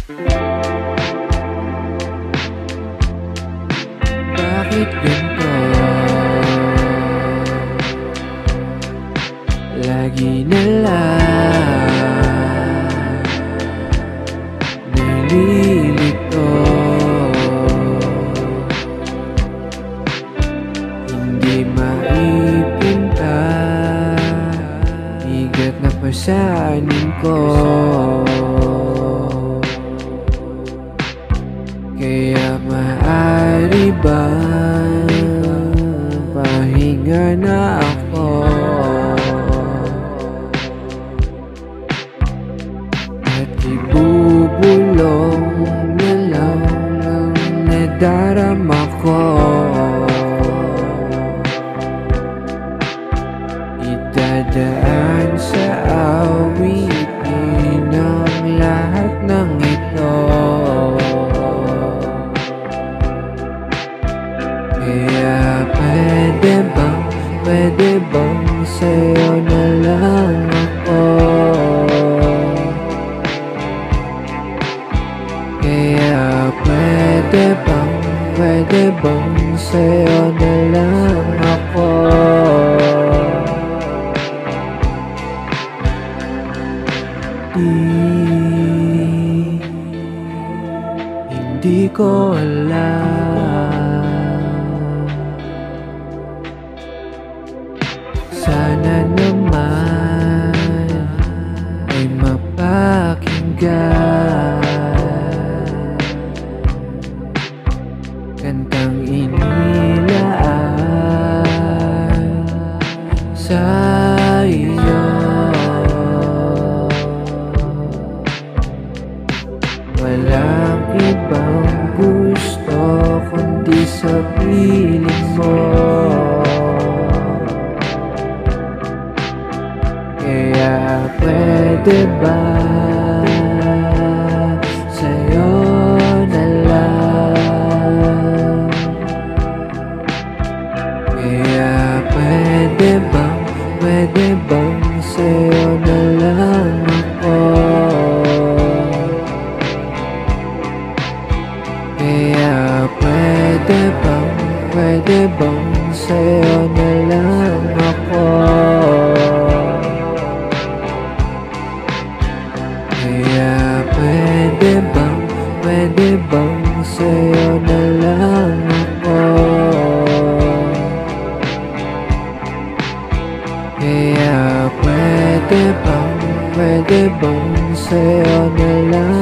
Bakit ganito? Lagi na lang nalilito. Hindi maipinta, bigat na pasanin ko. Kaya maaari bang pahinga na ako? At ibubulong na lang ang nadarama ko. Idadaan sa awitin ang lahat ng ito. Kaya pwede bang sa'yo na lang ako? Kaya pwede bang sa'yo na lang ako? Hindi ko alam. Sana naman ay mapakinggan kantang inilaan sa iyo. Walang ibang gusto kundi sa piling mo. Kaya pwede ba sa'yo na lang? Kaya pwede bang sa'yo na lang ako? Kaya pwede bang sa'yo na lang ako? Kaya pwede bang sa'yo na lang ako? Kaya pwede bang sa'yo na lang